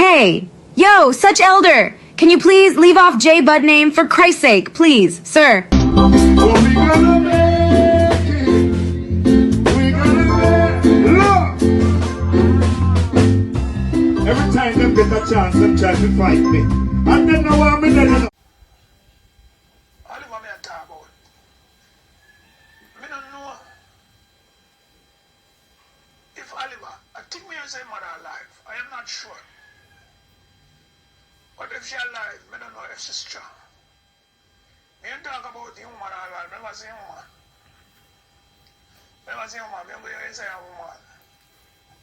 Hey, yo, such elder. Can you please leave off JBUD name for Christ's sake, please, sir? We gonna make it. We gonna make love. Every time them get a chance, them try to fight me. And then now I'm in there. Oliver, me a talk about. Me don't know if Oliver, I think me as a mother alive. I am not sure. But if she's alive, I don't know if she's strong. Me don't talk about the woman alive. I never see a woman. I never see a woman. I never say a woman.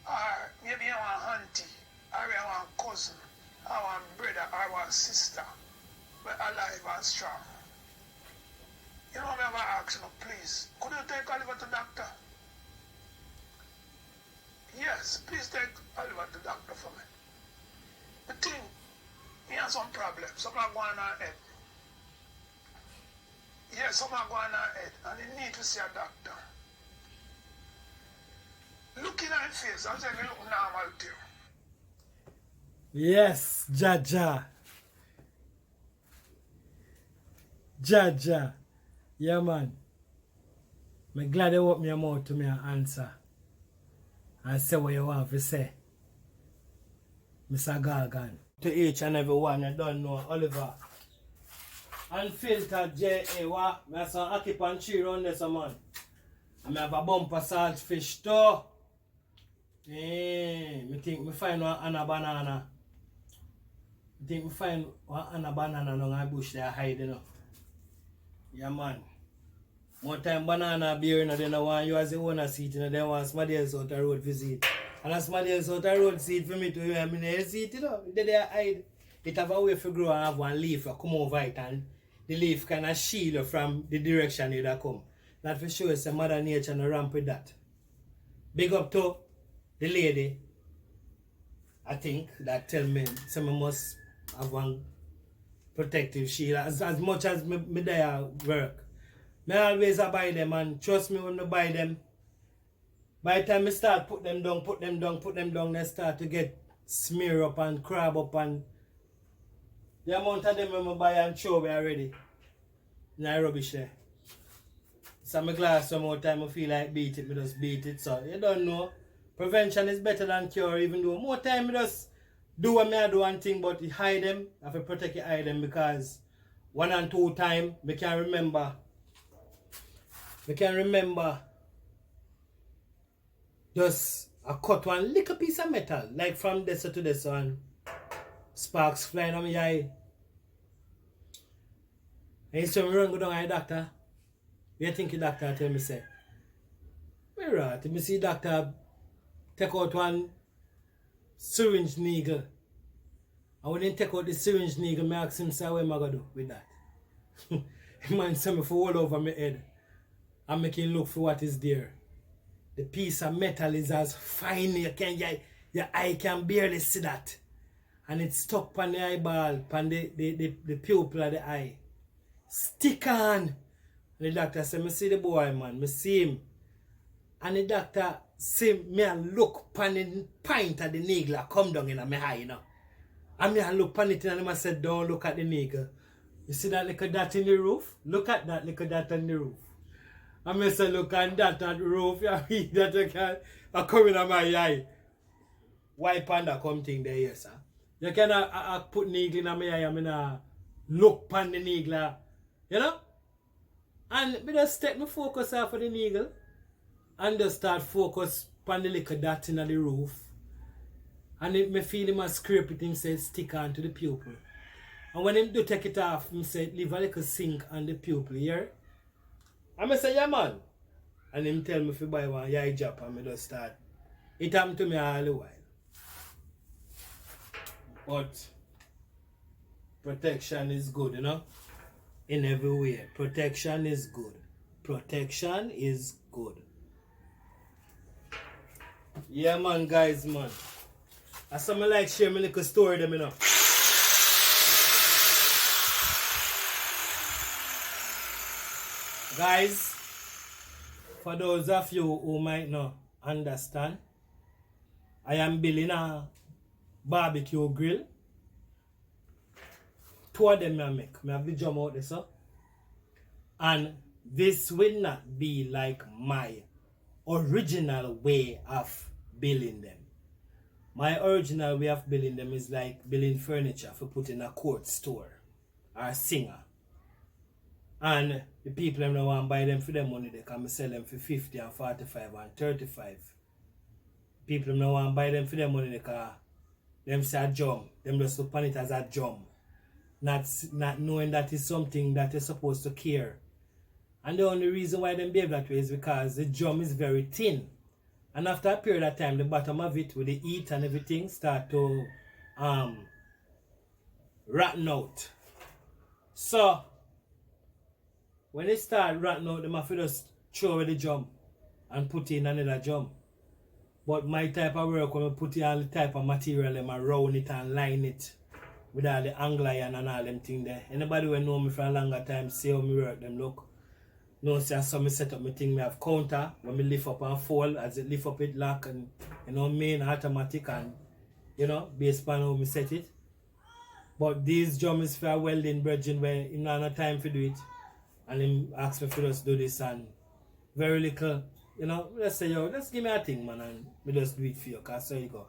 Or maybe I want auntie, or I want cousin, or I want brother, or I want sister. But alive and strong. You know, I never ask you, please, could you take Oliver to doctor? Yes, please take Oliver to doctor for me. The thing, he has some problems. Something going on head. Yes, something going on head, and he need to see a doctor. Looking at his face, I'm saying he look normal to you. Yes, Jaja. Jaja. Yeah, man. I'm glad you open your mouth to me and answer. And say what you want to say. Mr. Gargan. To each and every one, you don't know Oliver. Unfiltered JA, I have some occupant tree around this, man. And I have a bumper salt fish too. I think I find one and a banana. I think I find one and a banana in the bush there hiding up. Yeah, man. One time banana beer and then I want you as the owner seat and then want somebody else out the road visit. And as somebody else out the road seat for me to hear me in seat, you know. They hide. It have a way to grow and have one leaf come over it and the leaf kind of shield you from the direction it come. That for sure is a mother nature and ramp with that. Big up to the lady, I think, that tell me someone must have one protective shield. As much as me there work. I always buy them and trust me when I buy them. By the time I start put them down, they start to get smear up and crab up and the amount of them I buy and throw away already. No rubbish there. So I'm glad some more time I feel like beat it, I just beat it. So you don't know. Prevention is better than cure, even though more time I just do what I do one thing, but hide them. I have to protect your hide them because 1 and 2 times I can remember. Just I cut one little piece of metal, like from this to this one. Sparks flying on my eye. And so I run go down to the doctor. What you think the doctor tell me say? Well, right, I see doctor take out one syringe needle. And when he take out the syringe needle, I ask him, say, what am I going to do with that? He man say me for all over my head. And make him look for what is there. The piece of metal is as fine, your eye can barely see that. And it's stuck on the eyeball, on the pupil of the eye. Stick on. And the doctor said, I see the boy, man. I see him. And the doctor see me and look on the point of the needle come down in my eye, you know. And me and look on it and I said, don't look at the needle. You see that little dot in the roof? Look at that little dot on the roof. And I said, look at that on the roof. You that I can come in my eye. Why panda come thing there, yes, sir? You can put needle in my eye and look on the needle. You know? And I just take my focus off of the needle and just start focus on the little dot in the roof. And me feel him a scrape it, him say stick on to the pupil. And when him do take it off, him say leave a little sink on the pupil here. And I say, yeah man. And him tell me if you buy one eye drop and I just start. It happened to me all the while. But protection is good, you know? In every way. Protection is good. Protection is good. Yeah man, guys, man. That's something like share my little story them, you know. Guys, for those of you who might not understand, I am building a barbecue grill. 2 of them I make. I have the drum out there, so. And this will not be like my original way of building them. My original way of building them is like building furniture for put in a court store or a singer. And the people them don't want to buy them for their money, they can sell them for 50 and 45 and 35. People them don't want to buy them for their money, they can them say a drum. Them just look on it as a drum. Not knowing that it's something that you're supposed to care. And the only reason why them behave that way is because the drum is very thin. And after a period of time, the bottom of it with the heat and everything start to rotten out. So when it start rotten out, they have to just throw away the drum and put in another drum. But my type of work, when I put in all the type of material, I round it and line it with all the angle iron and all them thing there. Anybody who know me for a longer time, see how me work them look. No, see how me set up my thing, me have counter, when me lift up and fold, as it lift up it lock and, you know, main automatic and, you know, based on how me set it. But these drum is for a welding brethren where he don't have no time to do it. And him ask me for just do this and very little, you know, let's say, yo, just give me a thing, man, and we just do it for you, because so you go.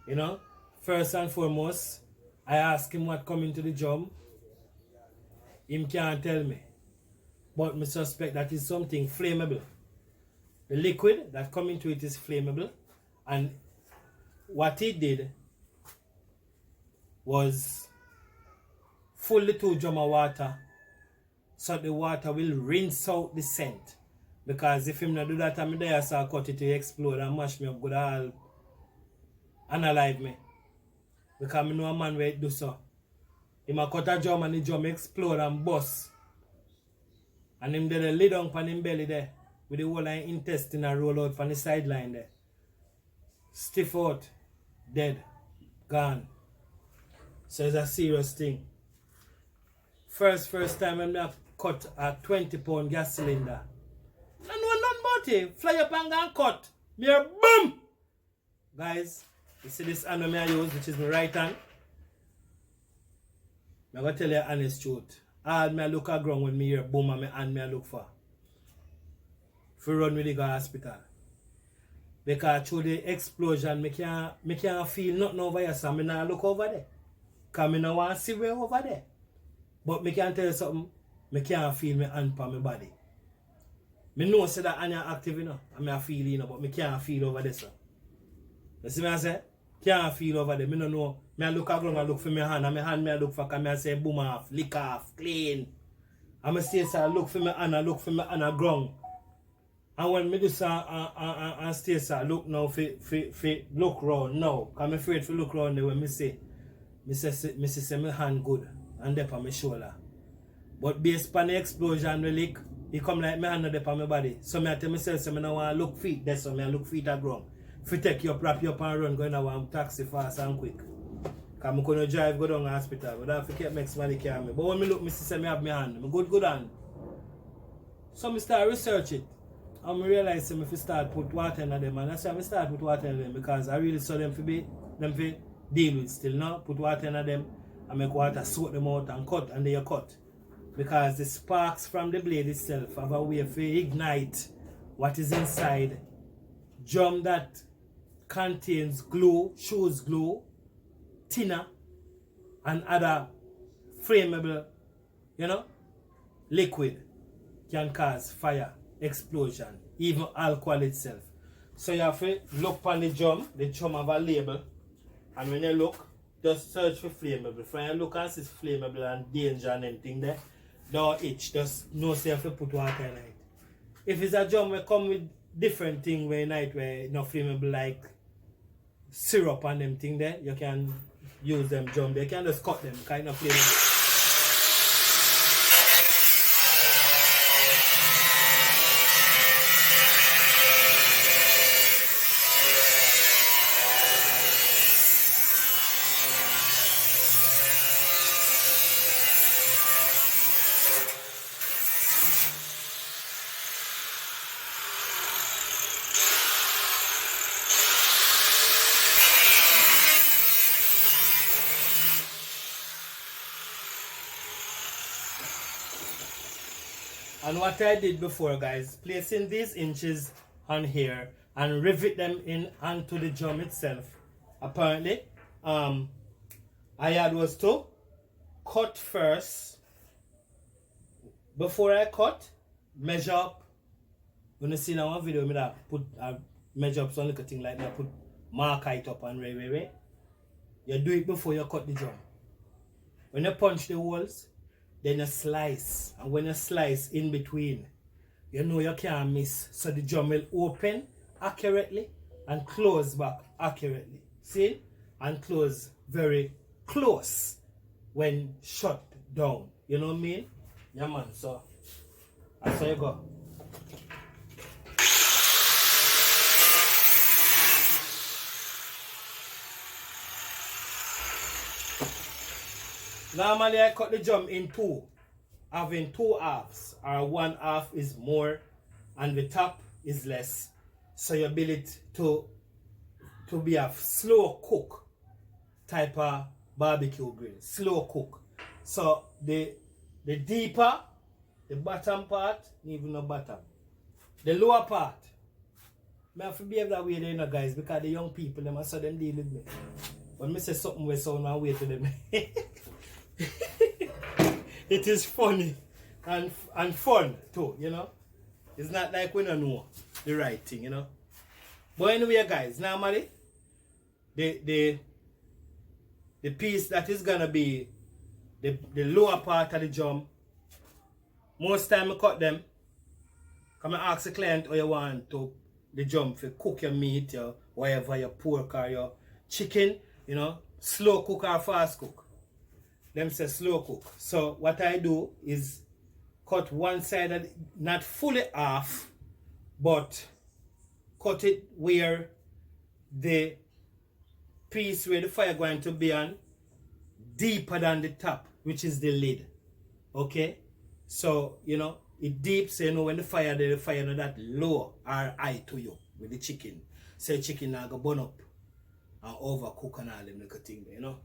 You know, first and foremost, I ask him what come into the drum. Him can't tell me. But I suspect that is something flammable. The liquid that come into it is flammable. And what he did was fill the 2 drum of water so the water will rinse out the scent. Because if him not do that, I'm there, so I cut it to explode and mash me up good all unalive me. Because I know a man where it do so. He might cut a drum and the drum explode and bust. And him there lay down on him belly there with the whole intestine and roll out from the sideline there. Stiff out, dead, gone. So it's a serious thing. First time when I cut a 20-pound gas cylinder. I know nothing about it. Fly up and go and cut. Me a boom! Guys, you see this hand I use, which is my right hand? I'm going to tell you the honest truth. All me look at ground when me hear boom and my hand me look for run with the go hospital. Because through the explosion, me can't feel nothing over here, so I not look over there. Because I don't want to see way over there. But me can tell you something, I can't feel my hand on my body. I know say that hand active, you know, and I feel, you know, but I can't feel over there, so. You see what I say? Can't feel over there. I don't know. I look at ground and look for my hand, and my hand I look for, because I say boom off, lick off, clean. And I say, so I look for my hand, I look for my hand on ground. And when I do so, and stay, so I look now for look round now. Because I'm afraid to look round there when I say my hand good, and there on my shoulder. But based on the explosion, the leak, it come like my hand there on my body. So I tell myself, so I don't want to look feet there, so I look feet at ground. If you take you up, wrap you up and run, going to taxi fast and quick. Because I'm going to drive, go down to the hospital. But I have to keep make somebody carry me. But when I look, I see I have my hand. I'm good hand. So I start research it. And I realize I have to start put water in them. And that's why I start put water in them. Because I really saw them to deal with still now. Put water in them and make water soak them out and cut, and then you cut. Because the sparks from the blade itself have a way to ignite what is inside. Drum that contains glue, shoes glue, thinner, and other flammable, you know, liquid can cause fire, explosion, even alcohol itself. So you have to look on the drum have a label, and when you look, just search for flammable. When you look and see flammable and danger and anything there, don't itch, just know say you have to put water in it. If it's a drum that come with different thing where night where not flammable like syrup and them thing there, you can use them drum. They can just cut them kind of flammable. And what I did before, guys, placing these inches on here and rivet them in onto the drum itself. Apparently, I had was to cut first. Before I cut, measure up. When you see now one video, me that put measure up some little thing like that, put mark it up and way. You do it before you cut the drum. When you punch the holes, then you slice. And when you slice in between, you know you can't miss. So the drum will open accurately and close back accurately. See? And close very close when shut down. You know what I mean? Yeah, man. So that's how you go. Normally I cut the drum in two, having two halves, or one half is more and the top is less. So you build it to be a slow cook type of barbecue grill, slow cook. So the deeper, the bottom part, even the bottom, the lower part, I have to behave that way, you know, guys, because the young people, them, I saw them deal with me. When I say something we sound and way to them. It is funny and fun too, you know. It's not like we don't know the right thing, you know. But anyway, guys, normally the piece that is gonna be the lower part of the drum, most time I cut them. Come and ask the client how you want to the drum for cook your meat, your whatever, your pork or your chicken, you know, slow cook or fast cook. Them say slow cook. So what I do is cut one side, not fully off, but cut it where the piece where the fire going to be on deeper than the top, which is the lid. Okay? So, you know, it deep, so you know when the fire not that low or high to you with the chicken. So the chicken now go burn up and overcook and all them little thing, you know.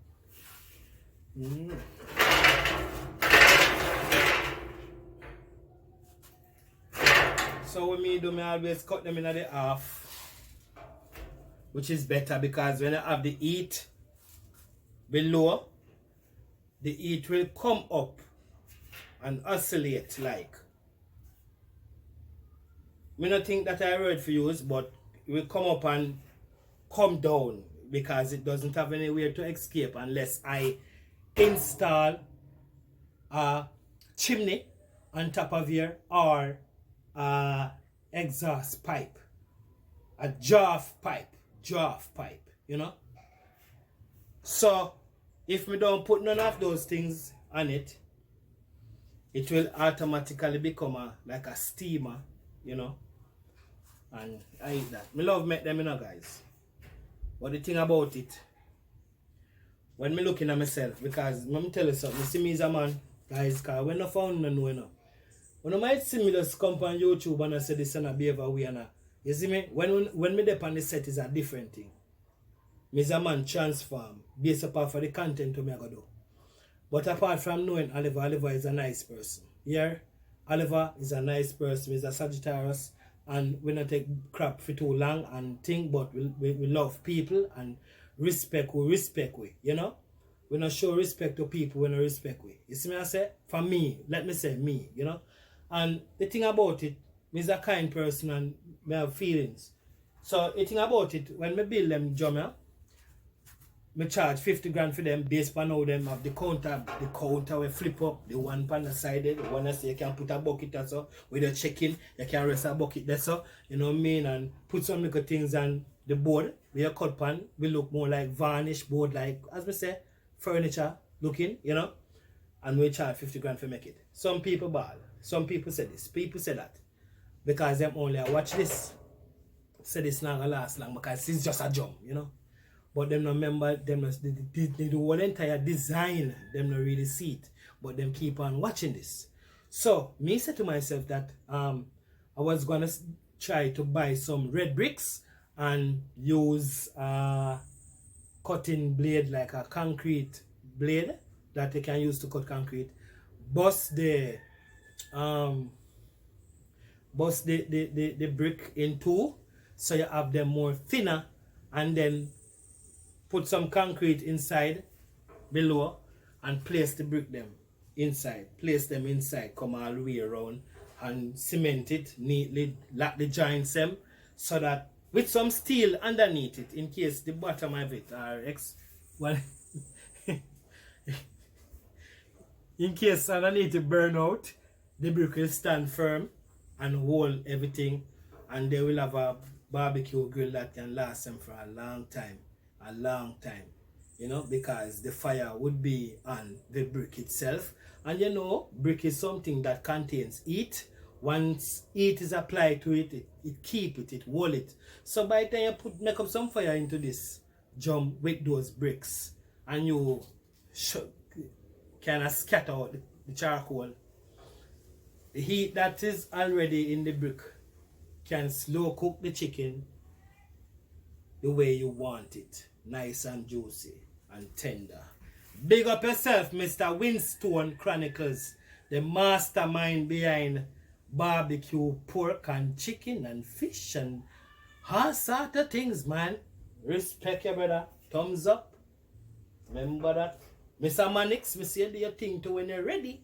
So when me do, me always cut them in the half, which is better because when I have the heat below, the heat will come up and oscillate like. Me not think that I word for use, but it will come up and come down because it doesn't have anywhere to escape unless I install a chimney on top of here or a exhaust pipe, a draft pipe, you know. So if we don't put none of those things on it, it will automatically become like a steamer, you know. And I eat that. Me love make them, you know, guys. But the thing about it, when me looking at myself, because let me tell you something, you see me as a man, guys, because when I found no know, you know. When I might see me just come on YouTube and I say this and I behave away and you see me, when me dep on the set is a different thing. Me as a man transform based upon for the content to me I go do. But apart from knowing Oliver is a nice person. Yeah, Oliver is a nice person, he's a Sagittarius, and we don't take crap for too long and think, but we love people and respect we, you know. We not show respect to people, we not respect we. You see me I say? For me, let me say me, you know. And the thing about it, me is a kind person and me have feelings. So the thing about it, when me build them drum, me charge 50 grand for them based on how them have the counter will flip up, the one pan the side, the one that say you can put a bucket or so, with the chicken, you can rest a bucket there so, you know what I mean, and put some little things on the board, with your cut pan, will look more like varnish board, like, as we say, furniture looking, you know, and we charge 50 grand for make it. Some people ball, some people say this, people say that, because them only watch this, say this not gonna last long, because it's just a jump, you know. But them not remember, them the whole entire design, them not really see it. But them keep on watching this. So, me said to myself that I was going to try to buy some red bricks and use a cutting blade, like a concrete blade that they can use to cut concrete. Bust the bust the brick in two, so you have them more thinner, and then put some concrete inside below and place the brick them inside. Place them inside, come all the way around and cement it neatly, lock the joints them, so that with some steel underneath it in case the bottom of it are in case underneath it burn out, the brick will stand firm and hold everything, and they will have a barbecue grill that can last them for a long time, you know, because the fire would be on the brick itself. And you know, brick is something that contains heat. Once heat is applied to it, it keep it, it hold it. So by the time you make up some fire into this jump with those bricks, and you kind of scatter out the charcoal, the heat that is already in the brick can slow cook the chicken the way you want it, nice and juicy and tender. Big up yourself, Mr. Winstone Chronicles, the mastermind behind barbecue pork and chicken and fish and all sort of things, man. Respect your brother. Thumbs up. Remember that. Mr. Manix, me say do your thing to when you're ready.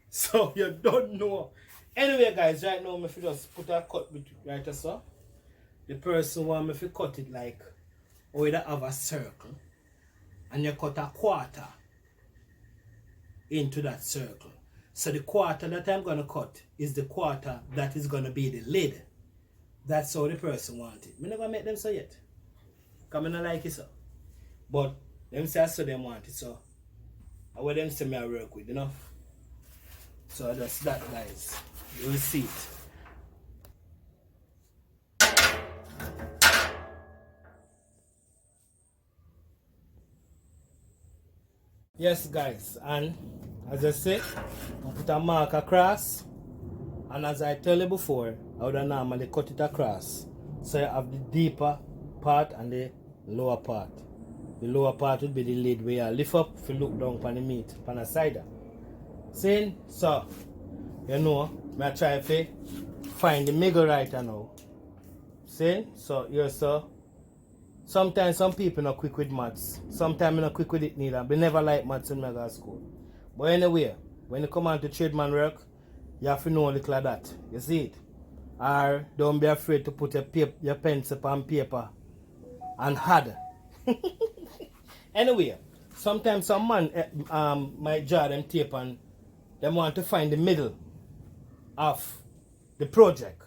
So you don't know. Anyway, guys, right now, if you just put a cut right so. The person want me to cut it like, or either have a circle, and you cut a quarter into that circle. So the quarter that I'm going to cut is the quarter that is going to be the lid. That's how the person wants it. I never make them so yet. Because I don't like it so. But them say so them want it so. I want them say me I work with, you know. So that's that, guys. You will see it. Yes, guys, and as I said, I put a mark across, and as I tell you before, I would normally cut it across. So you have the deeper part and the lower part. The lower part would be the lid where you lift up if you look down upon the meat, upon the cider. See? So, you know, I try to find the middle right now. See? So, here, so. Sometimes some people not quick with maths. Sometimes I'm not quick with it neither. They never like maths in mega school. But anyway, when you come on to tradesman work, you have to know a little of that. You see it? Or don't be afraid to put your pencil on paper and hard. Anyway, sometimes some man might draw them tape and they want to find the middle of the project.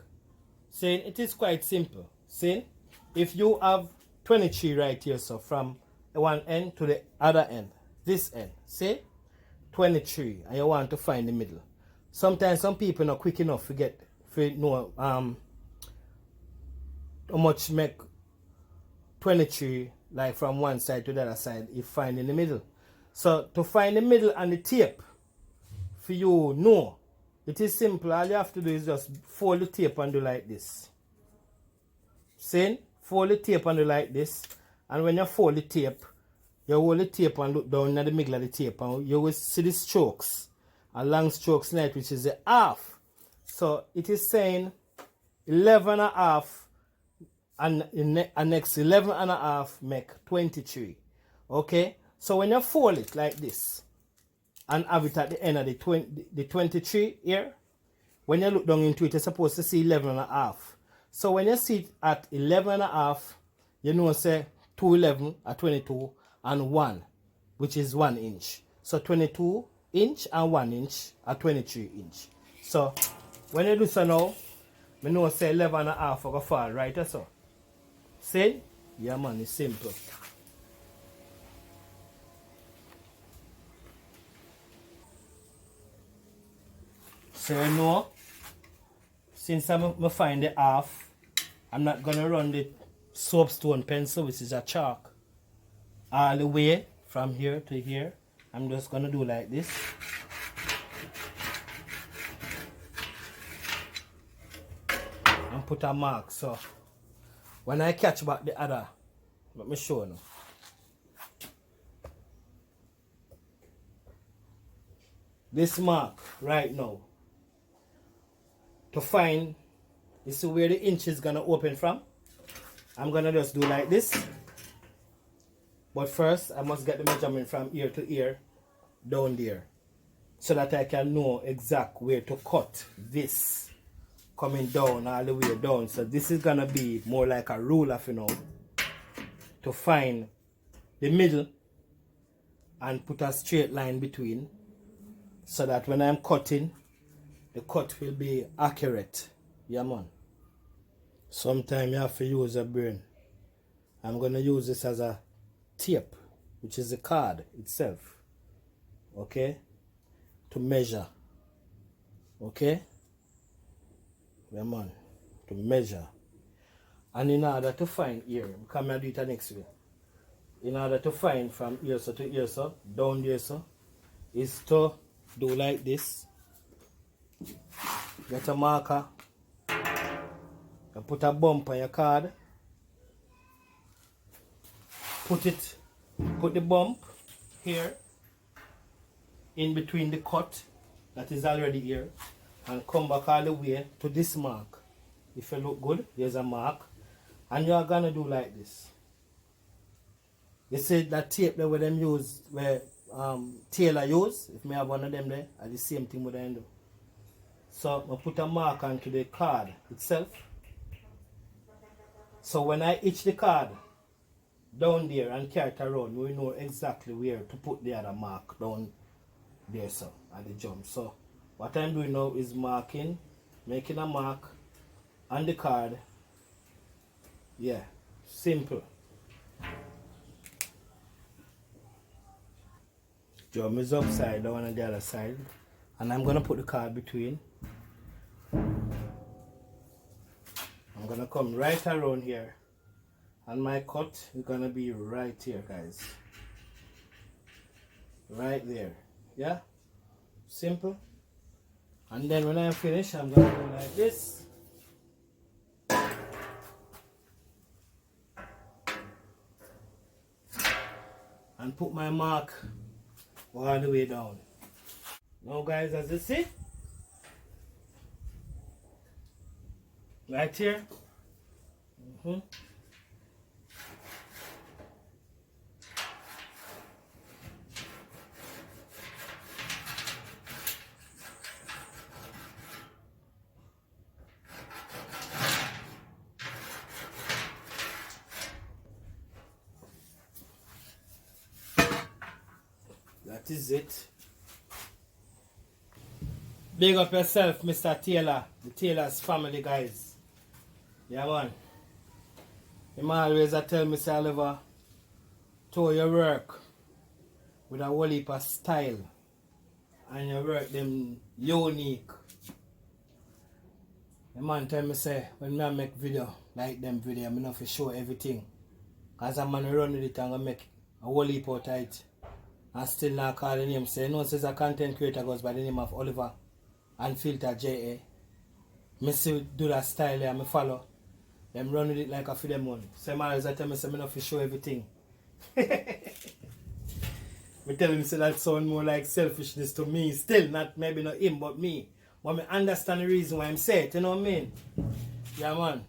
Saying it is quite simple. See, if you have 23 right here, so from one end to the other end, this end, see, 23, and you want to find the middle. Sometimes some people not quick enough to know how much make 23 like from one side to the other side if find in the middle. So to find the middle and the tape, for you know, it is simple. All you have to do is just fold the tape and do like this. See? Fold the tape and do like this. And when you fold the tape, you hold the tape and look down at the middle of the tape and you will see the strokes. A long strokes net, which is a half. So it is saying 11 and a half and next 11 and a half make 23. Okay? So when you fold it like this and have it at the end of the 23 here, when you look down into it, you're supposed to see 11 and a half. So when you see it at 11 and a half, you know say 211 at 22 and 1, which is 1 inch. So 22 inch and 1 inch at 23 inch. So when you do so now, I know say 11 and a half will fall, right? So see? Yeah man, it's simple. So you know, since I find the half, I'm not going to run the soapstone pencil, which is a chalk, all the way from here to here. I'm just going to do like this. And put a mark. So when I catch back the other, let me show you. This mark right now, to find You see where the inch is gonna open from? I'm gonna just do like this. But first, I must get the measurement from ear to ear down there, so that I can know exactly where to cut this coming down all the way down. So this is gonna be more like a ruler for now, to find the middle and put a straight line between, so that when I'm cutting, the cut will be accurate. Yeah, man. Sometimes you have to use a brain. I'm gonna use this as a tape, which is the card itself, okay, to measure, okay, yeah, man, to measure. And in order to find here, come and do it the next way. In order to find from here so to here so, down there so, is to do like this. Get a marker, and put a bump on your card. Put the bump here in between the cut that is already here, and come back all the way to this mark. If you look good, there's a mark, and you are gonna do like this. You see that tape there where them use, where tailor use, if me have one of them there, are the same thing with them do. So I put a mark onto the card itself. So when I itch the card down there and carry it around, we know exactly where to put the other mark down there, so at the jump. So what I'm doing now is marking, making a mark on the card. Yeah, simple. Jump is upside down on the other side, and I'm gonna put the card between. I'm gonna come right around here, and my cut is gonna be right here, guys. Right there. Yeah? Simple. And then when I finish, I'm gonna go like this. And put my mark all the way down. Now guys, as you see, right here, that is it. Big up yourself, Mr. Taylor, the Taylor's family, guys. Yeah, man. Him always tell me, say, Oliver, to your work with a whole heap of style, and your work them unique. The man tell me, say, when I make video like them video, I'm not to show everything. Cause I'm gonna run with it and gonna make a whole heap out of it. And still not call the name. Say, no, says a content creator goes by the name of Oliver Unfiltered JA. Me see do that style there, me follow. Them run with it like a few them one. Some always tell me, say, me not to show everything. Me tell him, say, that sound more like selfishness to me. Still, not maybe not him, but me. But me understand the reason why I'm saying it, you know what I mean? Yeah, man.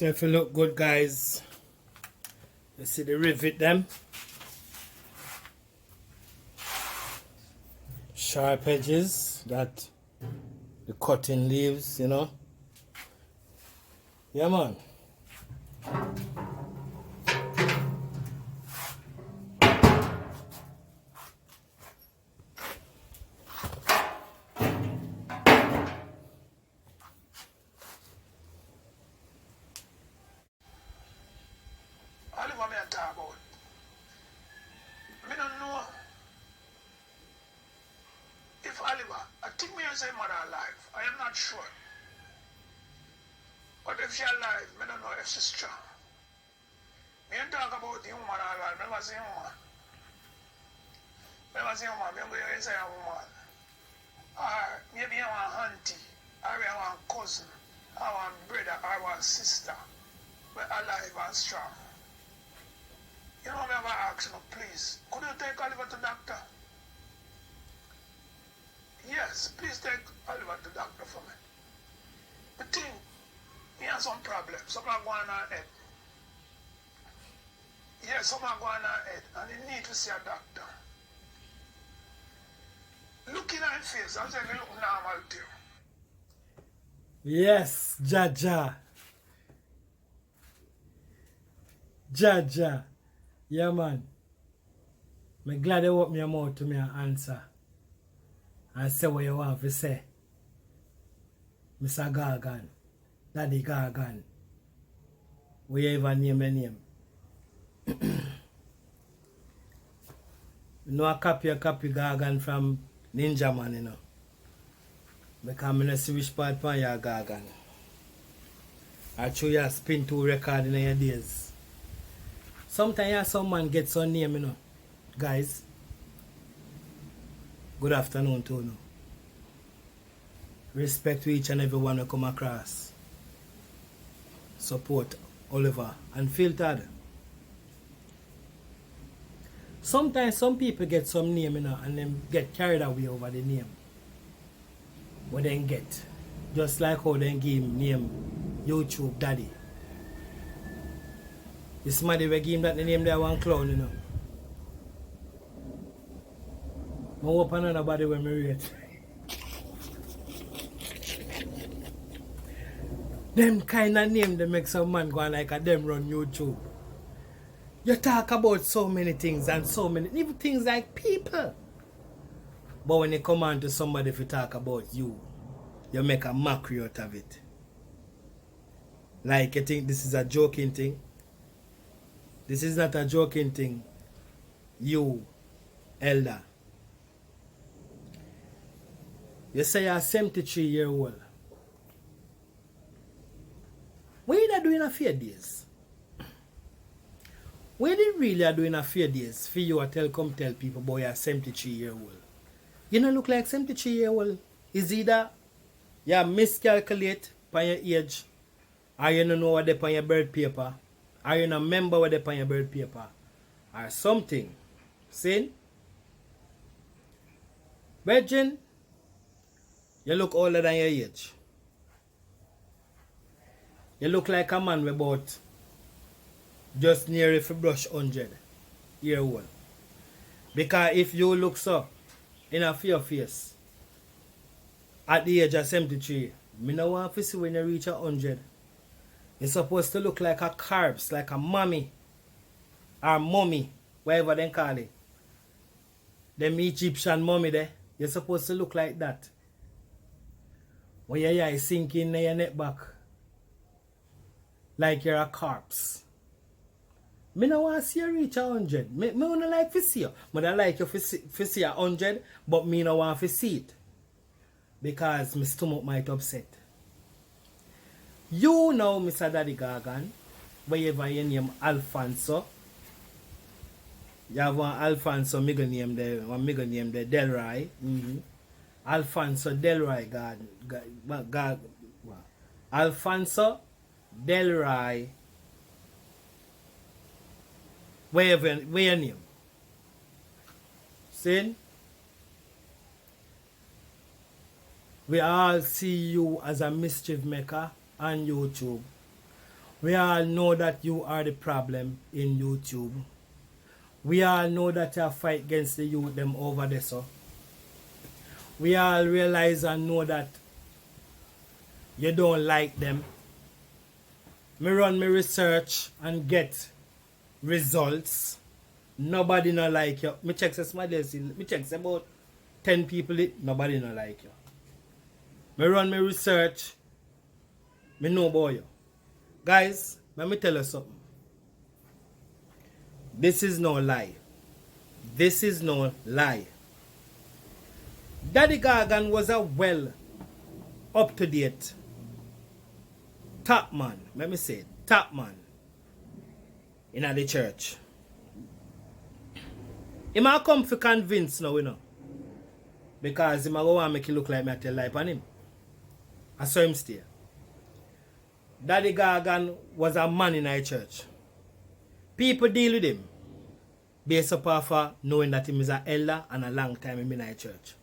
So if you look good, guys, you see the rivet them. Sharp edges that the cutting leaves, you know. Yeah, man. Oliver me a talk about. Me don't know if Oliver, I think me say mother alive. I am not sure. But if she alive, me don't know if she's strong. Me ain't talk about the woman alive. Never see woman. Never see woman. Me go say a woman. Or maybe I want auntie, or I want cousin, or one brother, or one sister, but alive and strong. You know me ever ask you, please, could you take Oliver to doctor? Yes, please take Oliver to doctor for me. The thing, he has some problems. Some are going on head. Yes, some are going on head, and he need to see a doctor. Looking at his face, I'm saying he look normal to you. Yes, Jaja. Jaja. Yeah, man. I'm glad you open your mouth to me and answer. And say what you want to say. Mr. Gargan. Daddy Gargan. We even name my name. You know I copy Gargan from Ninja Man, you know. Because I don't see which part from your Gargan. I show you a spin to record in your days. Sometimes someone gets on name, you know. Guys, good afternoon to you. Respect to each and every one who come across. Support Oliver Unfiltered. Sometimes some people get some name, you know, and then get carried away over the name. What they get. Just like how they give him name YouTube Daddy. This somebody will give him that the name there one clown, you know. I hope another body when me rate. Them kind of name they make some man go on like a them run YouTube. You talk about so many things and so many even things like people. But when you come on to somebody if you talk about you make a mockery out of it. Like you think this is a joking thing. This is not a joking thing. You, elder. You say you're 73-year-old. What are you doing a few days? What you really are doing a few days for you to come tell people boy you're 73-year-old? You don't look like 73-year-old. Is either you miscalculate by your age, or you don't know what they on your birth paper, or you don't remember what they on your birth paper, or something. See? Virgin, you look older than your age. You look like a man with about just near if you brush 100-year-old. Because if you look so in a your face at the age of 73, me no want to see when you reach 100. You're supposed to look like a corpse, like a mummy or mummy, whatever they call it. Them Egyptian mummy there, you're supposed to look like that. When your eye sink in your neck back, like you're a corpse. Me no want to see you reach 100. Me don't like to see you. But I like you to see 100, but me no want to see it. Because my stomach might upset. You know, Mr. Daddy Gargan, wherever your name Alfonso. You have one Alfonso middle name there, Delroy. Alfonso Delroy God. Alfonso Delroy. Where your name? See? We all see you as a mischief maker on YouTube. We all know that you are the problem in YouTube. We all know that you fight against the youth them over there, so. We all realize and know that you don't like them. Me run my research and get results. Nobody no like you. Me check me check about 10 people nobody no like you. Me run my research. Me know about you. Guys, let me tell you something. This is no lie. This is no lie. Daddy Gargan was a well up to date top man. Let me say it, top man in the church. He might come for convince now, you know. Because he might go and make it look like me I tell lie on him. I saw him stay. Daddy Gargan was a man in our church. People deal with him based upon knowing that he is an elder and a long time in our church.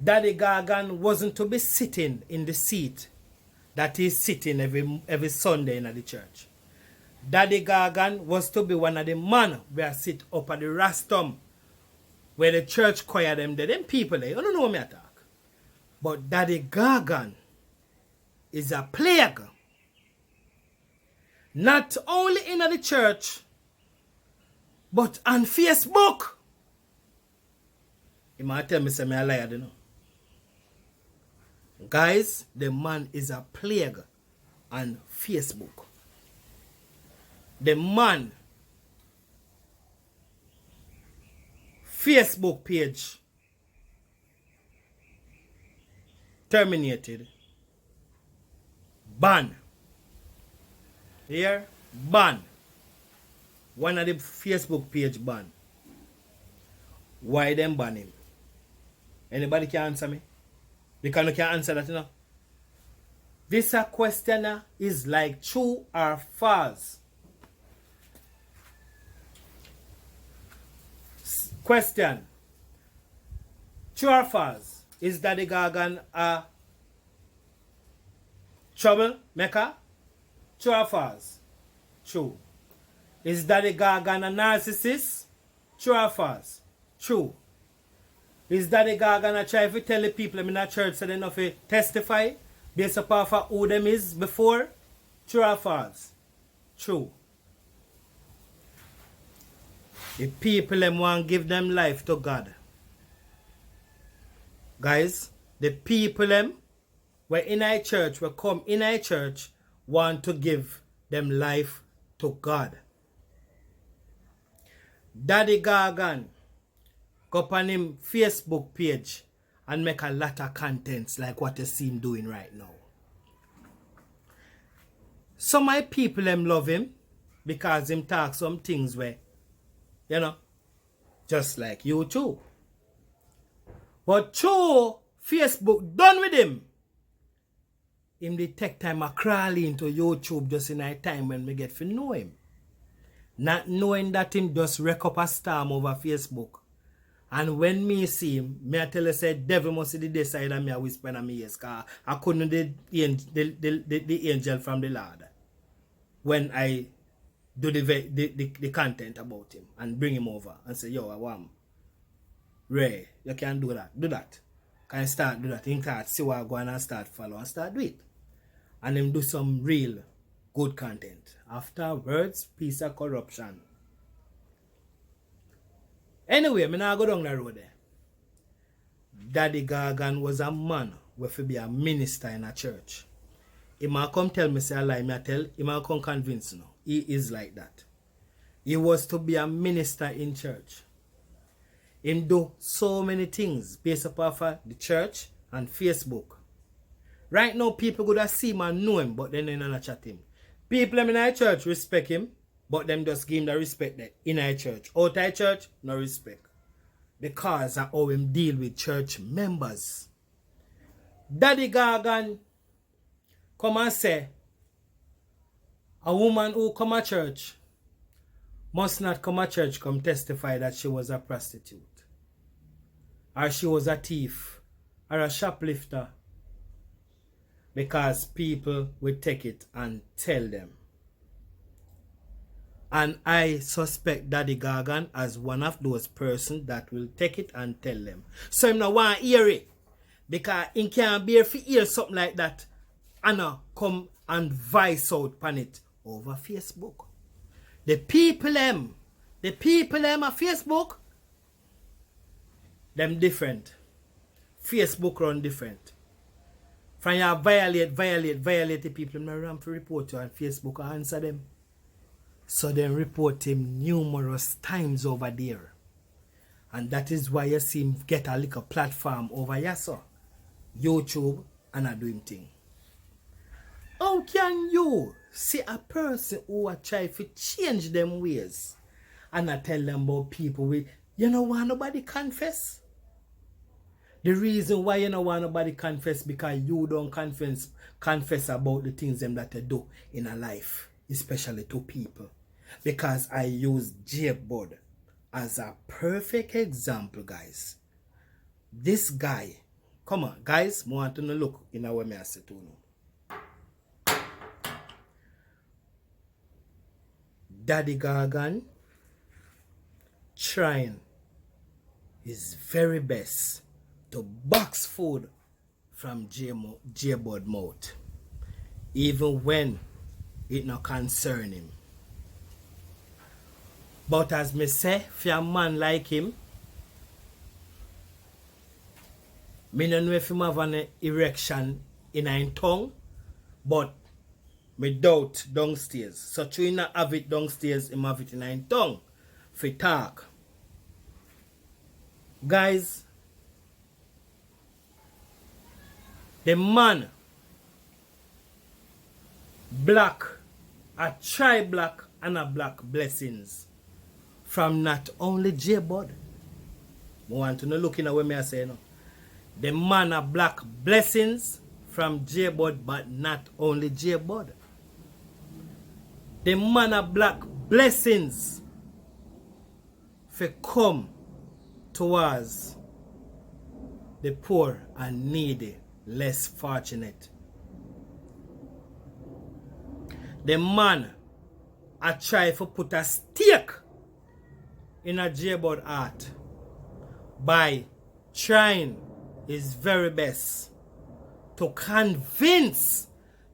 Daddy Gargan wasn't to be sitting in the seat that he's sitting every Sunday in the church. Daddy Gargan was to be one of the men where sit up at the rostrum where the church choir them there. Them people there, you don't know me I talk. But Daddy Gargan is a plague. Not only in the church, but on Facebook. He might tell me say me a liar, you know. Guys, the man is a plague on Facebook. The man Facebook page terminated. Ban. Here, ban. One of the Facebook page ban. Why them ban him? Anybody can answer me? Because you can't answer that, you know. This question is like true or false. Question. True or false? Is Daddy Gargan a troublemaker? True or false? True. Is Daddy Gargan a narcissist? True or false? True. Is Daddy Gargan try to tell the people in the church so they know to testify based upon who them is before? True or false? True. The people them want to give them life to God. Guys, the people them were in our church, will come in our church, want to give them life to God. Daddy Gargan go up on him Facebook page and make a lot of contents like what you see him doing right now. Some of my people them love him because him talk some things where, you know, just like you too. But through Facebook done with him they take time to crawl into YouTube just in a time when we get to know him. Not knowing that him just wreck up a storm over Facebook. And when me see him, me I tell you say devil must see the side of me I whisper in my ears because I couldn't the angel from the Lord when I do the content about him and bring him over and say, yo, I want Ray, you can do that. Do that. Can start do that. You can see what I go and start follow and start do it. And then do some real good content. Afterwards, peace of corruption. Anyway, me now go down the road there. Daddy Gargan was a man who would be a minister in a church. He might come tell me say a lie, me I tell, he might come convince me. He is like that. He was to be a minister in church. He do so many things based upon the church and Facebook. Right now, people could see him and know him, but then they don't chat him. People in our church respect him, but them just give him the respect that in our church. Outside church, no respect. Because of how him deal with church members. Daddy Gargan come and say, a woman who come to church must not come to church come testify that she was a prostitute. Or she was a thief. Or a shoplifter. because people will take it and tell them. And I suspect Daddy Gargan as one of those persons that will take it and tell them. So him not want to hear it. Because he can't bear to hear something like that. And come and voice out pan it over Facebook. The people them on Facebook, them different. Facebook run different. From you violate the people, them run for report you on Facebook and answer them. So then report him numerous times over there. And that is why you see him get a little platform over here, so YouTube, and I do him thing. How can you see a person who are trying to change them ways and I tell them about people with you don't want nobody confess? The reason why you don't want nobody confess because you don't confess about the things them that they do in a life, especially to people. Because I use JBUD as a perfect example, guys. This guy, come on, guys, I want to look in our way I say to you. Daddy Gargan trying his very best to box food from JBUD mouth, even when it not concern him. But as me say, for a man like him, me don't know if him have an erection in his tongue, but me doubt downstairs. So to not have it downstairs, him have it in his tongue for talk. Guys, the man black, a try black and a black blessings from not only JBUD. I want to know looking at what me I say now. The man a black blessings from JBUD, but not only JBUD. The man a black blessings for come towards the poor and needy, less fortunate. The man a try to put a stake in a JBUD art by trying his very best to convince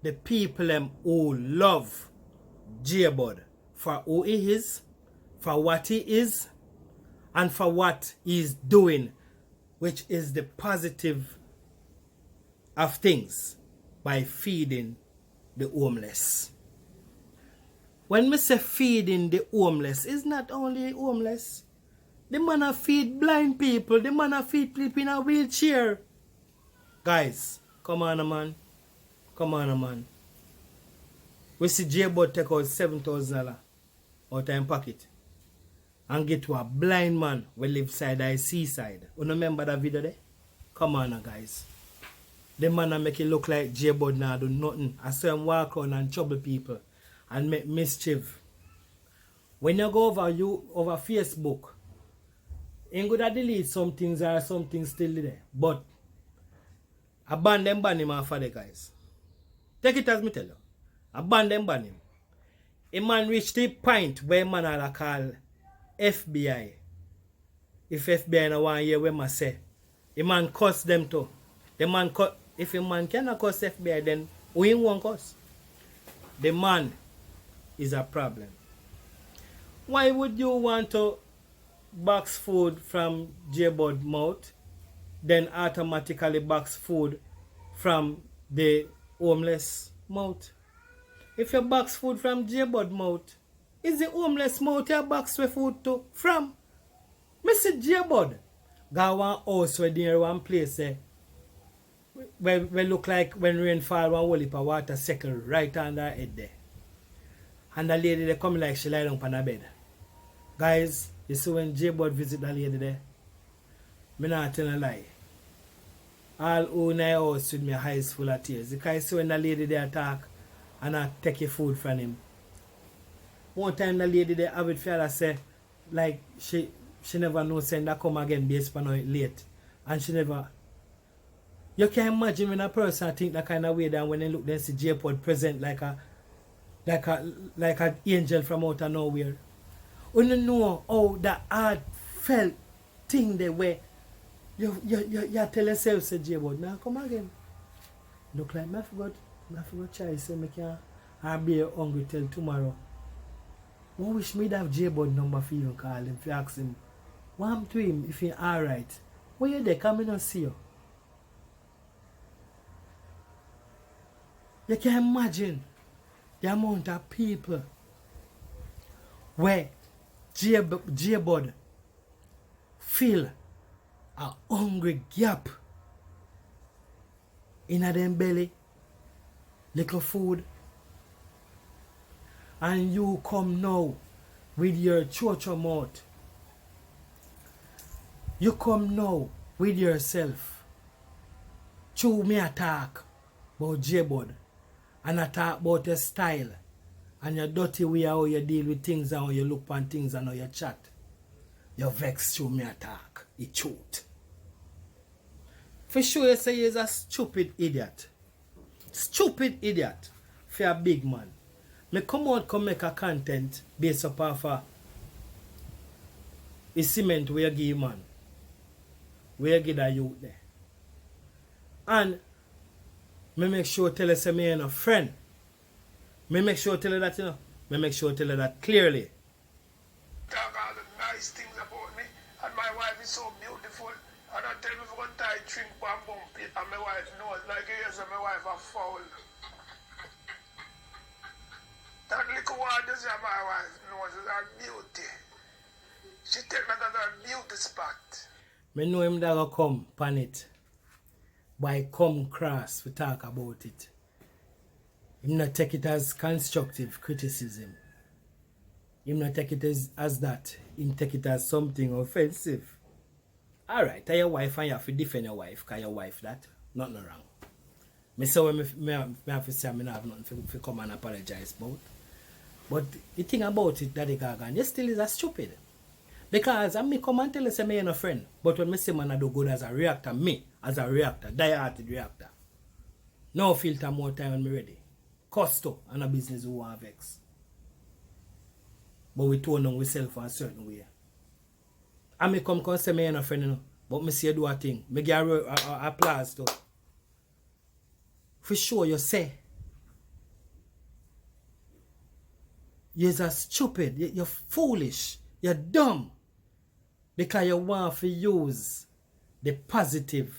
the people who love JBUD for who he is, for what he is, and for what he is doing, which is the positive of things by feeding the homeless. When we say feeding the homeless, it's not only homeless. The man a feed blind people. The man a feed people in a wheelchair. Guys, come on, man. Come on, man. We see JBUD take out $7,000 out of his pocket and get to a blind man who live side the seaside. You remember that video there? Come on, guys. The man a make it look like JBUD now do nothing. I saw him walk around and trouble people and make mischief. When you go over Facebook, ain't good to delete some things or something still there. But ban him off of the guys. Take it as me tell you. Ban him. A man reached the point where man are call FBI. If FBI no want hear what I say, a man cuss them too. The man if a man cannot cuss FBI, then we won't cuss. The man is a problem. Why would you want to box food from JBUD mouth, then automatically box food from the homeless mouth? If you box food from JBUD mouth, is the homeless mouth you box with food to from? Mr. JBUD got one house where near one place where look like when rain fall, one whole heap of water circle right under her head there. And the lady they come like she lie down on her bed. Guys, you see when JBUD visit that lady there, me not tell a lie. All who in the house with me eyes full of tears. Because you see when the lady there talk and I take your food from him. One time the lady there have it for her say like she never know saying that come again based on how it late. And she never You can imagine when a person think that kind of way, that when they look, they see JBUD present like an angel from out of nowhere. You don't know how that heartfelt thing they were. You tell yourself, say JBUD, now come again. Look like I forgot try say me can be hungry till tomorrow. I wish me have JBUD number for you call him, if you ask him. What happened to him if he alright? Where you there? Come in and see you. You can imagine the amount of people where JBUD feel a hungry gap in them belly, little food, and you come now with your chocho mouth. You come now with yourself. Chew me attack about JBUD and attack about your style and your dirty way how you deal with things and how you look on things and how you chat. You vex through me attack. It truth. For sure you say you're a stupid idiot. Stupid idiot for a big man. Me come out come make a content based upon a cement where you give man. Where you give the youth there. And me make sure tell you say me ain't a friend. Me make sure tell you that, you know. Me make sure tell you that clearly. Talk all the nice things about me, and my wife is so beautiful. And I tell me if I'm going to tie drink and bump it, and my wife knows, like you hear, my wife a foul. That little water is my wife knows is her beauty. She tell me that her beauty spot. Me know him that will come pan it. But I come cross to talk about it. Him not take it as constructive criticism. Him not take it as that. Him take it as something offensive. Alright, tell your wife and you have to defend your wife, because your wife that. Nothing wrong. Me say when me have to say I don't have nothing to come and apologize about. But the thing about it, Daddy Gagan, you still is a stupid. Because I may come and tell you say me ain't a friend. But when me say man I do good as a reactor, me as a reactor, die-hearted reactor. No filter more time when me ready. Costo and a business who want vex. But we tone on ourselves for a certain way. I may come say me ain't a friend, you know, but me say do a thing. Me give a applause too. For sure you say you're a stupid, you're foolish, you're dumb. Because you want to use the positive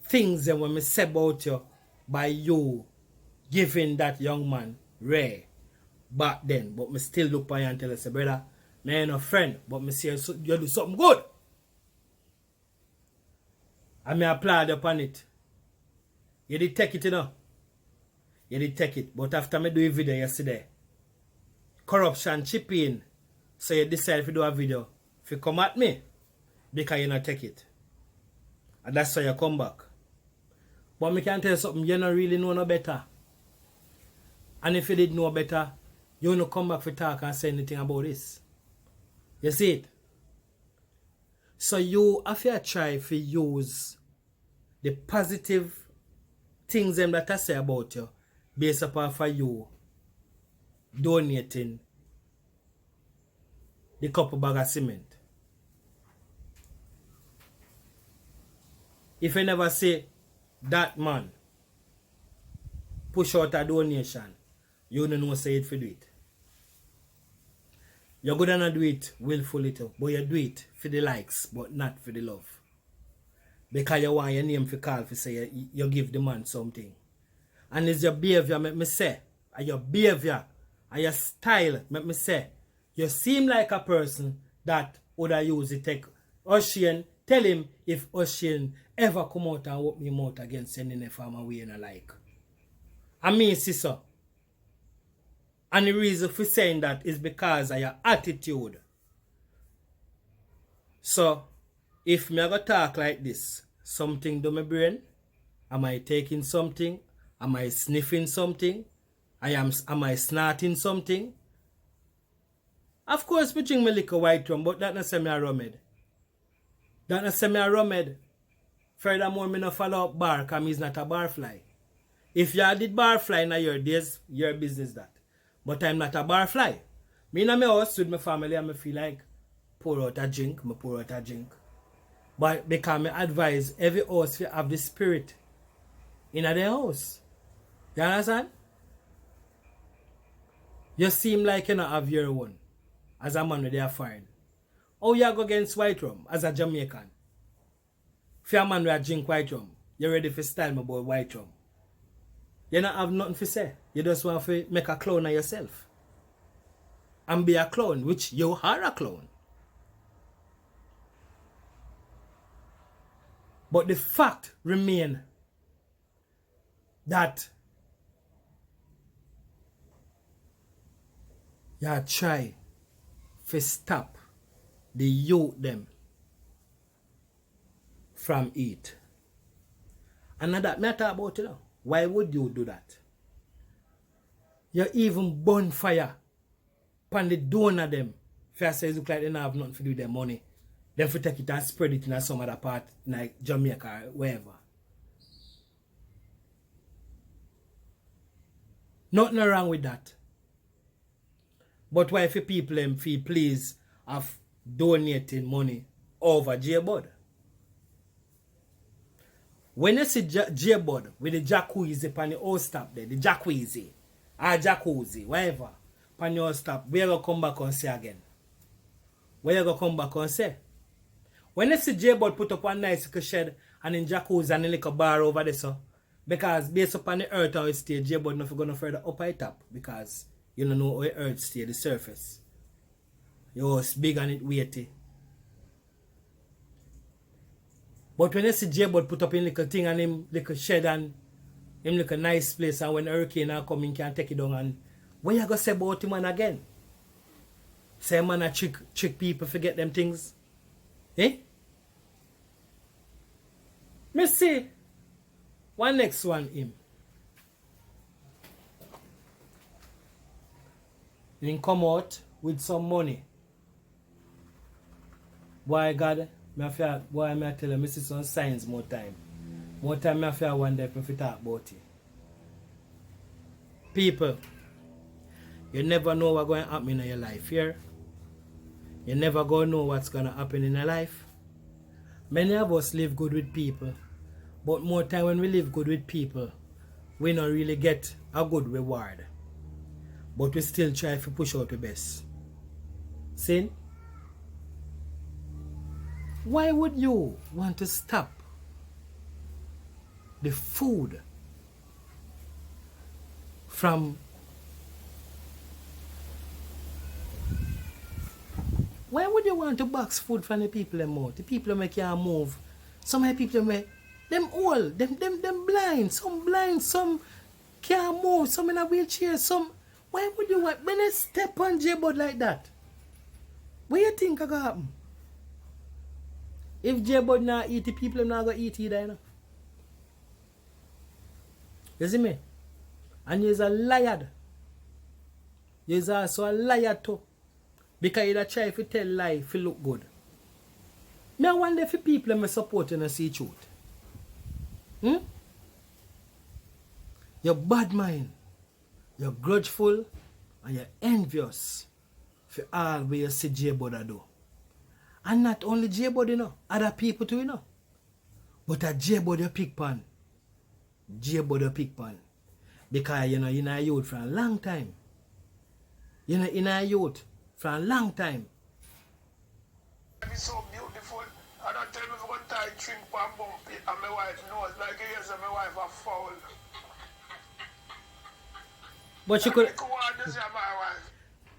things that when me say about you by you giving that young man rare back then. But me still look by you and tell you, say, brother, me ain't a friend, but me say you do something good. And me applaud upon it. You did take it, you know. You did take it. But after me do a video yesterday, corruption chip in. So you decide to do a video. If you come at me, because you not take it. And that's why you come back. But me can tell you something, you don't really know no better. And if you did know better, you don't come back for talk and say anything about this. You see it? So you have to try to use the positive things them that I say about you based upon for you donating the couple bag of cement. If you never say that man push out a donation, you don't know say it for do it. You're gonna do it willfully too, but you do it for the likes, but not for the love. Because you want your name to call for say you give the man something. And it's your behavior, make me say, and your behavior and your style, make me say, you seem like a person that would have used it take Ocean. Tell him if Ocean ever come out and open him out against sending a farmer we and like. I mean, sister. And the reason for saying that is because of your attitude. So, if me go talk like this, something do my brain? Am I taking something? Am I sniffing something? Am I snorting something? Of course, we drink my liquor white rum, but that not say me a rummed. That not say me a rummed. Furthermore, me no follow up bar because he's not a barfly. If you did barfly in your days, your business that. But I'm not a barfly. Me in my house with my family and I feel like pour out a drink, I pour out a drink. But because I advise every house to have the spirit in their house. You understand? You seem like you don't have your own as a man with their foreign. How you go against white rum as a Jamaican? If you're a man with drink white rum, you're ready for style me about white rum. You don't have nothing to say. You just want to make a clown of yourself. And be a clown, which you are a clown. But the fact remains that you try to stop the youth them from it. And that me talk about it now. Why would you do that? You even burn fire upon the donor them. First says look like they don't have nothing to do with their money. Then for take it and spread it in some other part like Jamaica or wherever. Nothing wrong with that. But why if people feel pleased of donating money over JBUD? When you see JBUD with the jacuzzi upon the old stop there, the jacuzzi or jacuzzi, whatever, upon the old stop, where you come back and say again? Where you go come back and say? When you see JBUD put up a nice little shed and in jacuzzi and a little bar over there, so, because based upon the earth how it stay, JBUD not going further up at top because you don't know how the earth stay, the surface. It's big and it weighty. But when you see JBUD put up in little thing and him little shed and him little nice place and when hurricane are coming can take it down and what you gonna say about him again? Say man a trick people forget them things? Eh? Me see one next one him. He come out with some money. Boy God, I tell you, I see some signs more time. More time I feel wonder if I talk about it. People, you never know what's going to happen in your life here. You never going to know what's going to happen in your life. Many of us live good with people, but more time when we live good with people, we don't really get a good reward. But we still try to push out the best. See? Why would you want to stop the food from... Why would you want to box food from the people them out? The people that can't move. Some of the people them old, them blind, some can't move, some in a wheelchair, some... Why would you want... When they step on JBUD like that, what do you think is going to happen? If JBUD not eat, the people not going to eat either, you know? You see me? And you're a liar. You're also a liar too. Because you try to tell lie if you look good. I wonder if people are supporting and see truth. You're bad mind. You're grudgeful and you're envious for all what you see JBUD do. And not only JBUD, you know, other people too, you know. But a JBUD you pick pan. JBUD you pick pan. Because you know, you're in a youth for a long time. You know, in a youth for a long time. It's so beautiful. I don't tell me if I'm going to tie string for a bumpy and my wife knows like yes, and my wife a foul. But she could... My wife.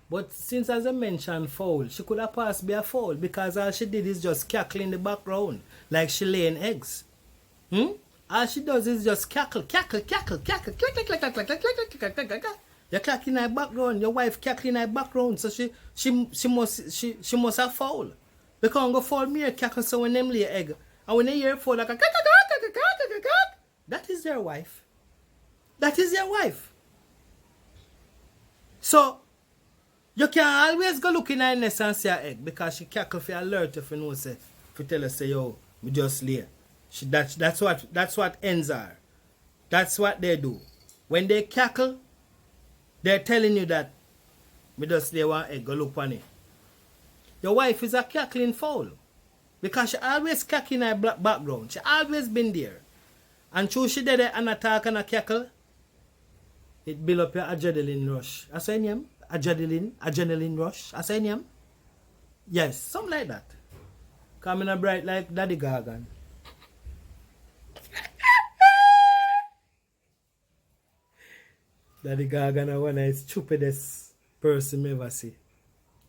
But since as I mentioned foul, she could have passed be a foul because all she did is just cackle in the background like she laying eggs. All she does is just cackle. You cackle in her background, your wife cackle in her background, so she must have foul. Because go fall me a cackle so when them lay egg. And when they hear fall like a that is their wife. That is their wife. So you can always go look in her nest and see her egg because she cackle for alert if you know say if you tell her say yo, we just lay. That's what ends are. That's what they do. When they cackle, they're telling you that me just they want egg go look on it. Your wife is a cackling fowl. Because she always cackling in her black background. She always been there. And true she did it and attack and a cackle. It build up your adrenaline rush. I say name? Adrenaline rush. I say name? Yes, something like that. Coming up bright like Daddy Gargan. Daddy Gargan is one of the stupidest person I ever see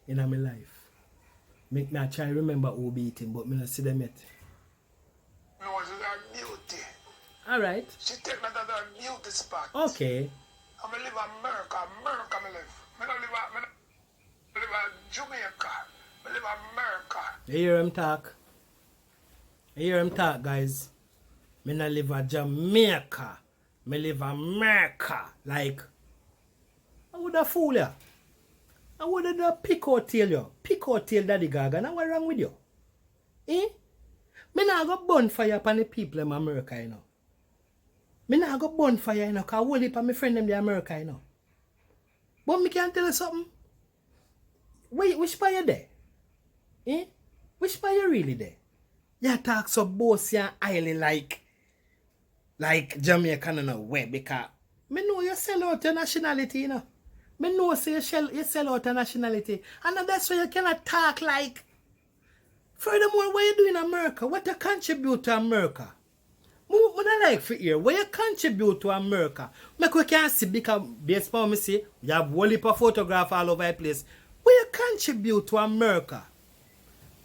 in my life. Make me try to remember who beat him, but I don't see them yet. No, she's a beauty. Alright. She take me to the beauty spot. Okay. I live in America. America I live. I don't live in Jamaica. I live in America. You hear him talk? You hear him talk, guys? I don't live in Jamaica. I live in America. Like, I would have fool you. I would have pick out tail you. Pick out tail Daddy Gaga. Now what wrong with you? Eh? Me not go bonfire upon the people in America, you know. Me not go bonfire, you know, because I will heap of my friend them in America, you know. But me can tell you something. Which part you there? Eh? Which part you really there? You talk so bossy and highly like Jamaican in a way, because me know you sell out your nationality, you know. Me know say you sell out your nationality. And that's why you cannot talk like. Furthermore, what you do in America? What you contribute to America? What I like for here, what you contribute to America? Make we can see, because based on me see, you have whole heap of photograph all over the place. What you contribute to America?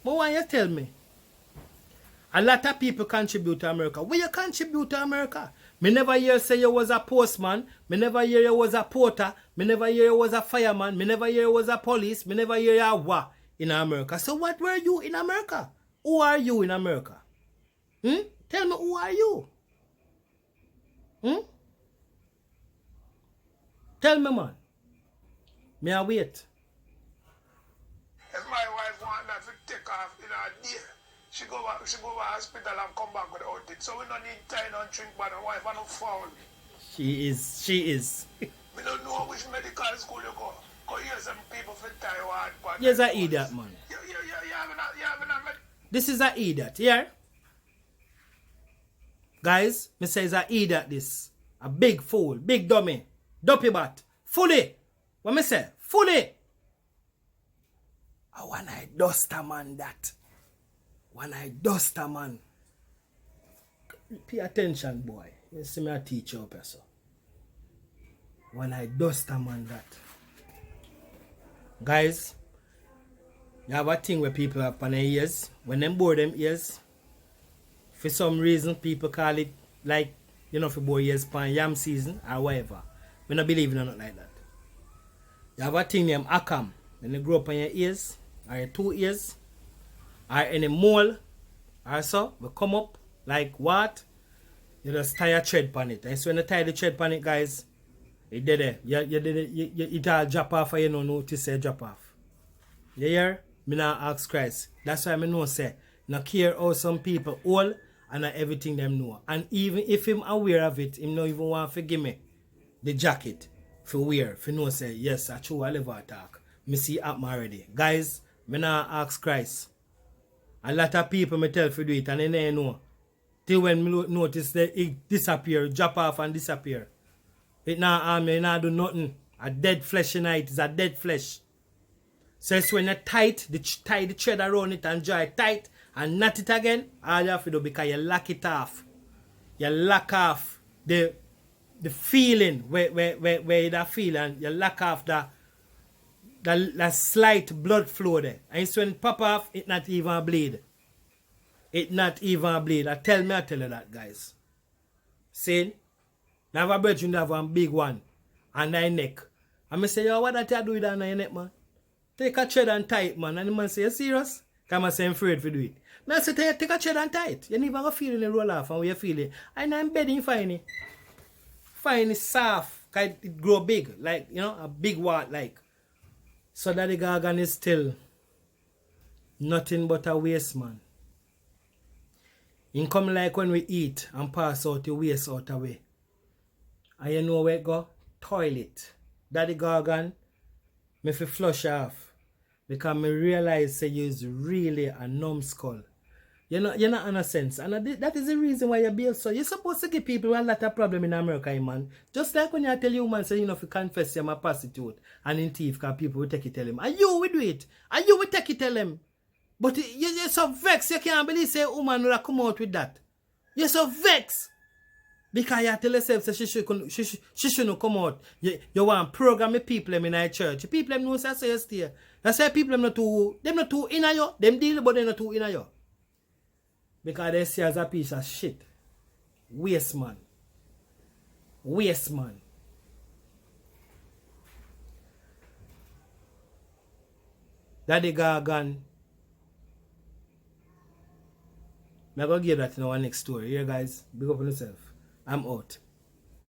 But why you tell me? A lot of people contribute to America. What you contribute to America? Me never hear say you was a postman. Me never hear you was a porter. Me never hear you was a fireman. Me never hear you was a police. Me never hear you was in America. So what were you in America? Who are you in America? Tell me, who are you? Tell me, man. Me I wait. If my wife want that to take off in a day, she go to hospital and come back without it. So we don't need time and drink, but my wife not foul. She is. We don't know which medical school you go. Because here's some people from Taiwan. Yes, an idiot, man. You having a This is an idiot, yeah? Guys, me say is an idiot this. A big fool, big dummy, dopey bat. Fully. What me say? Fully. A one-eyed duster man that. One-eyed duster man. Pay attention, boy. You see me a teacher up here, so. One-eyed duster man that. Guys, you have a thing where people have on their ears. When them bore them ears, for some reason people call it like, you know, for bore ears pan yam season or whatever. We don't believe in nothing like that. You have a thing named Akam. When you grow up on your ears, or your 2 ears, or any mole, or so, we come up like what? You just tie a thread on it. And so when you tie the thread on it, guys, it did it. It all drop off and you don't notice it drop off. You hear? Me not ask Christ. That's why I know say, not care how some people all and not everything them know. And even if him aware of it, him not even want to give me the jacket for wear. For know say, yes, I true I live attack. Me see happen already. Guys, me not ask Christ. A lot of people me tell for do it and they never know. Till when me notice that it disappear, drop off and disappear. It not harm you, it not do nothing. A dead flesh in it is a dead flesh. So it's when you tie the thread around it and draw it tight and knot it again, all you have to do because you lock it off. You lock off the feeling where you feel and you lock off the slight blood flow there. And so when it pop off, it not even bleed. It not even bleed. I tell you that, guys. See? Now have a brethren have one big one on their neck. And I say, yo, what that you do with that on your neck, man? Take a thread and tie it, man. And the man say, you serious? Because I say, I'm afraid to do it. Now I say, take a thread and tie it. You never go feel it roll off and where you feel it. And I'm bedding fine it. Fine it soft. Because it grow big. Like, you know, a big wart like. So that the gargan is still nothing but a waste, man. In come like when we eat and pass out the waste out away. And you know where it go? Toilet. Daddy Gargan, me fi flush off. Because me realize say you is really a numbskull. You're not in a sense. And that is the reason why you build so. You're supposed to give people a lot of problem in America, man. Just like when you tell you man say you know if you confess you're a prostitute and in thief because people will take it tell him. And you will do it. And you will take it tell him. But you're so vexed you can't believe say a woman will come out with that. You're so vexed. Because you tell yourself that she shouldn't come out. You want to program the people in the church. The people know say you stay. That's why people not too in you. Them deal but they're not too in you. Because they see as a piece of shit. Waste man. Waste man. Daddy Gargan. I'm going to give that in our next story. Here guys, big up on yourself. I'm out.